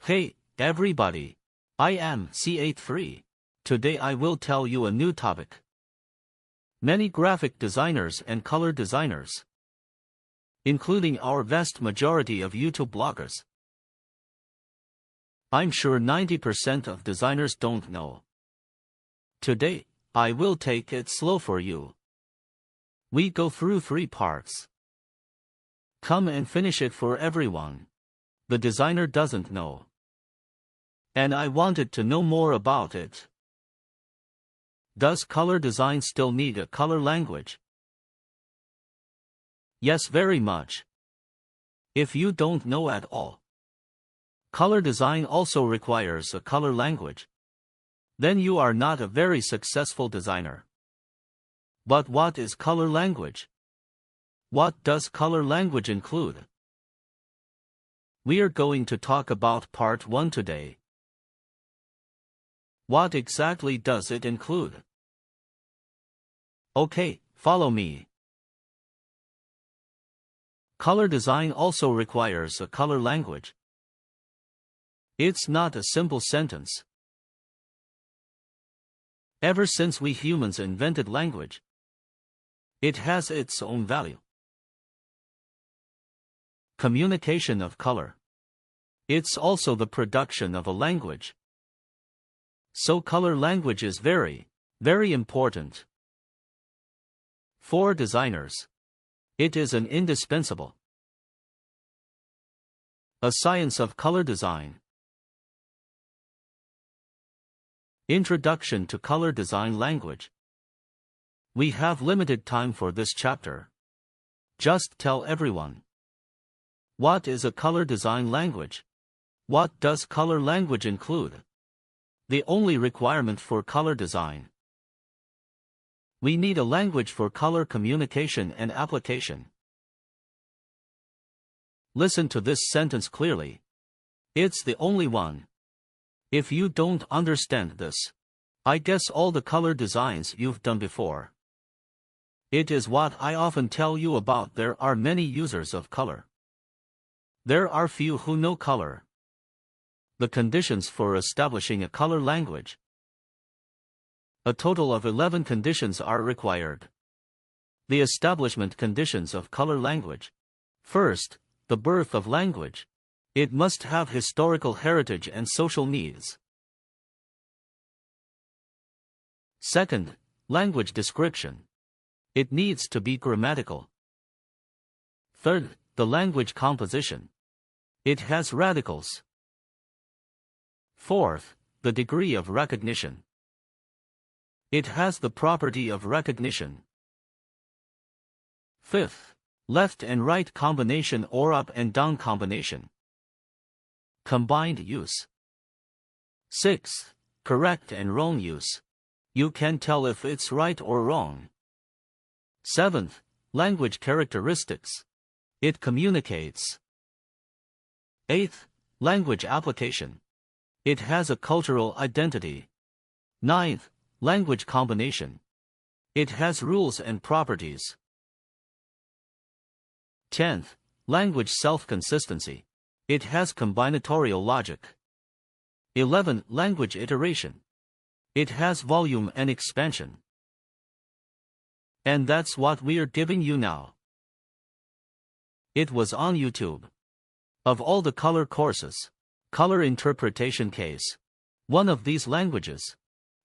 Hey, everybody. I am C83. Today I will tell you a new topic. Many graphic designers and color designers, including our vast majority of YouTube bloggers. I'm sure 90% of designers don't know. Today, I will take it slow for you. We go through 3 parts. Come and finish it for everyone. The designer doesn't know. And I wanted to know more about it. Does color design still need a color language? Yes, very much. If you don't know at all. Color design also requires a color language. Then you are not a very successful designer. But what is color language? What does color language include? We are going to talk about part 1 today. What exactly does it include? Okay, follow me. Color design also requires a color language. It's not a simple sentence. Ever since we humans invented language, it has its own value. Communication of color. It's also the production of a language. So color language is very, very important. For designers, it is an indispensable. A science of color design. Introduction to color design language. We have limited time for this chapter. Just tell everyone. What is a color design language? What does color language include? The only requirement for color design. We need a language for color communication and application. Listen to this sentence clearly. It's the only one. If you don't understand this, I guess all the color designs you've done before. It is what I often tell you about. There are many users of color. There are few who know color. The conditions for establishing a color language. A total of 11 conditions are required. The establishment conditions of color language. First, the birth of language. It must have historical heritage and social needs. Second, language description. It needs to be grammatical. Third, the language composition. It has radicals. Fourth, the degree of recognition. It has the property of recognition. Fifth, left and right combination or up and down combination. Combined use. Sixth, correct and wrong use. You can tell if it's right or wrong. Seventh, language characteristics. It communicates. Eighth, language application. It has a cultural identity. Ninth, language combination. It has rules and properties. 10th, language self-consistency. It has combinatorial logic. 11th, language iteration. It has volume and expansion. And that's what we're giving you now. It was on YouTube. Of all the color courses, color interpretation case, one of these languages.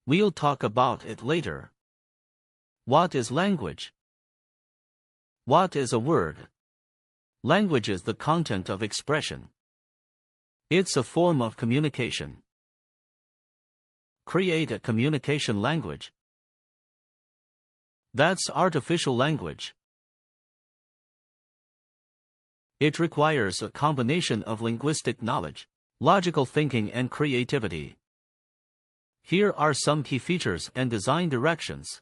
We'll talk about it later. What is language? What is a word? Language is the content of expression. It's a form of communication. Create a communication language. That's artificial language. It requires a combination of linguistic knowledge, logical thinking and creativity. Here are some key features and design directions.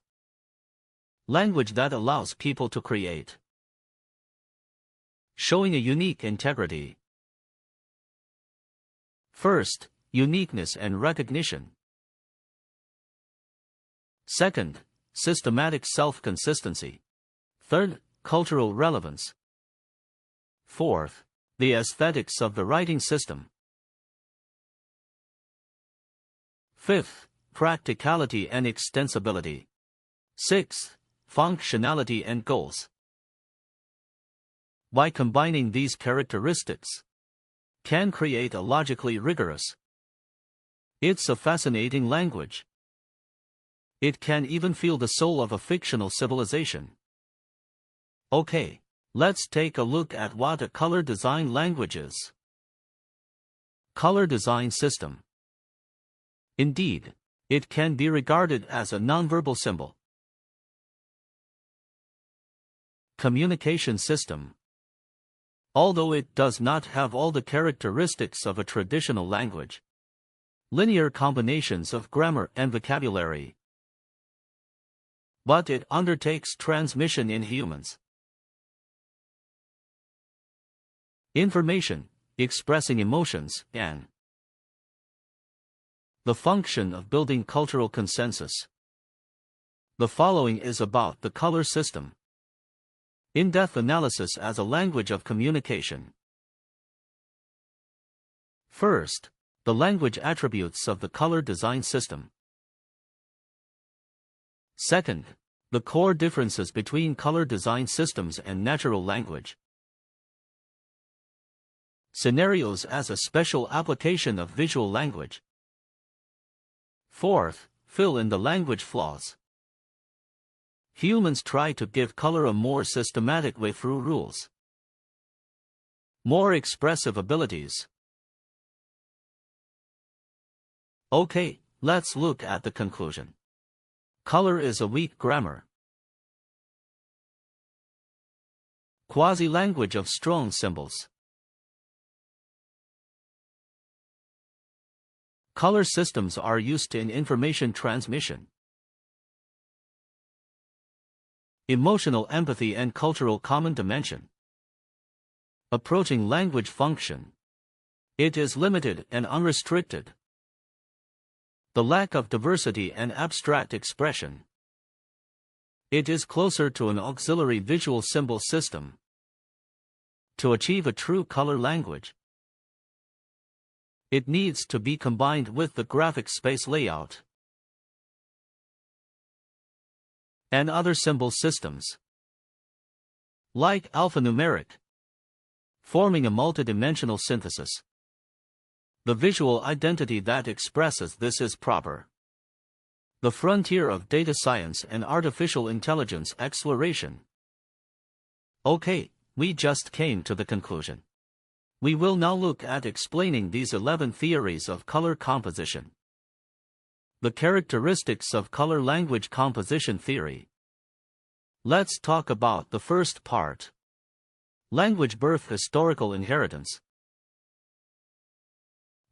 Language that allows people to create. Showing a unique integrity. First, uniqueness and recognition. Second, systematic self-consistency. Third, cultural relevance. Fourth, the aesthetics of the writing system. 5th, practicality and extensibility. 6th, functionality and goals. By combining these characteristics, can create a logically rigorous. It's a fascinating language. It can even feel the soul of a fictional civilization. Okay, let's take a look at what a color design language is. Color design system. Indeed, it can be regarded as a nonverbal symbol. Communication system. Although it does not have all the characteristics of a traditional language, linear combinations of grammar and vocabulary, but it undertakes transmission in humans. Information, expressing emotions, and the function of building cultural consensus. The following is about the color system. In-depth analysis as a language of communication. First, the language attributes of the color design system. Second, the core differences between color design systems and natural language. Scenarios as a special application of visual language. Fourth, fill in the language flaws. Humans try to give color a more systematic way through rules. More expressive abilities. Okay, let's look at the conclusion. Color is a weak grammar. Quasi-language of strong symbols. Color systems are used in information transmission. Emotional empathy and cultural common dimension. Approaching language function. It is limited and unrestricted. The lack of diversity and abstract expression. It is closer to an auxiliary visual symbol system. To achieve a true color language, it needs to be combined with the graphic space layout and other symbol systems, like alphanumeric, forming a multidimensional synthesis. The visual identity that expresses this is proper. The frontier of data science and artificial intelligence exploration. Okay, we just came to the conclusion. We will now look at explaining these 11 theories of color composition. The characteristics of color language composition theory. Let's talk about the first part. Language birth, historical inheritance.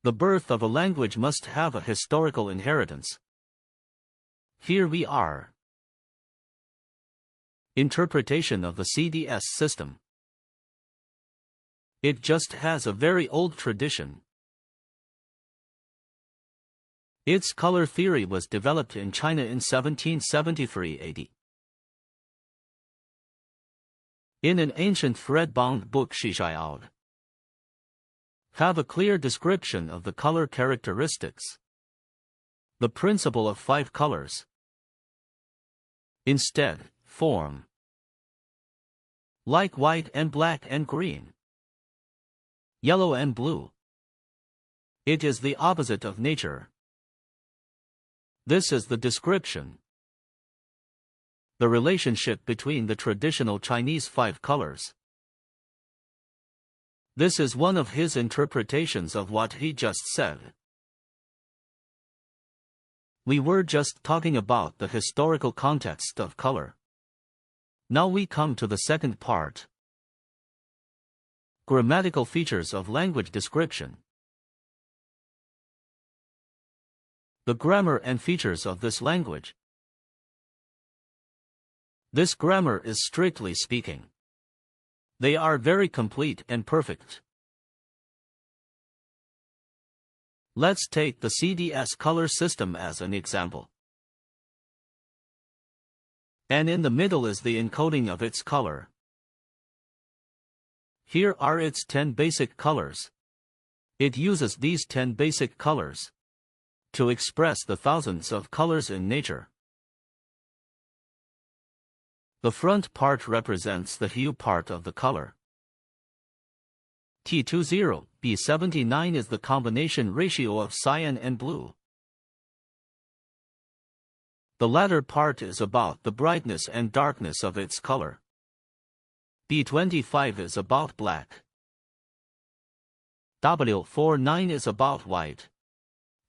The birth of a language must have a historical inheritance. Here we are. Interpretation of the CDS system. It just has a very old tradition. Its color theory was developed in China in 1773 AD. In an ancient thread-bound book Shishaiao have a clear description of the color characteristics. The principle of 5 colors. Instead, form. Like white and black and green. Yellow and blue. It is the opposite of nature. This is the description. The relationship between the traditional Chinese 5 colors. This is one of his interpretations of what he just said. We were just talking about the historical context of color. Now we come to the second part. Grammatical features of language description. The grammar and features of this language. This grammar is strictly speaking. They are very complete and perfect. Let's take the CDS color system as an example. And in the middle is the encoding of its color. Here are its 10 basic colors. It uses these 10 basic colors. to express the thousands of colors in nature. The front part represents the hue part of the color. T20B79 is the combination ratio of cyan and blue. The latter part is about the brightness and darkness of its color. B25 is about black. W49 is about white.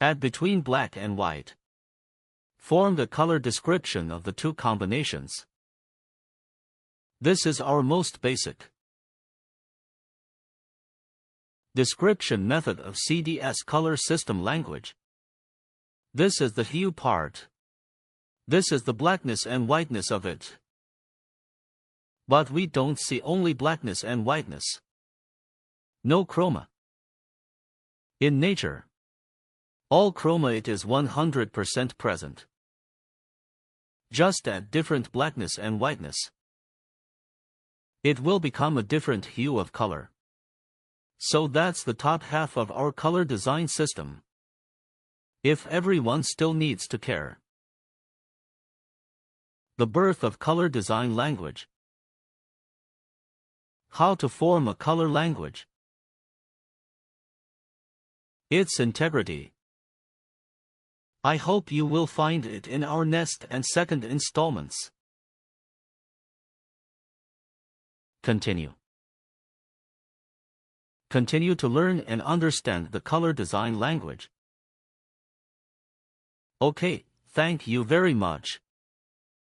Add between black and white. Form the color description of the two combinations. This is our most basic description method of CDS color system language. This is the hue part. This is the blackness and whiteness of it. But we don't see only blackness and whiteness. No chroma. In nature, all chroma it is 100% present. Just add different blackness and whiteness. It will become a different hue of color. So that's the top half of our color design system. If everyone still needs to care. The birth of color design language. How to form a color language. Its integrity. I hope you will find it in our next and second installments. Continue. Continue to learn and understand the color design language. Okay, thank you very much.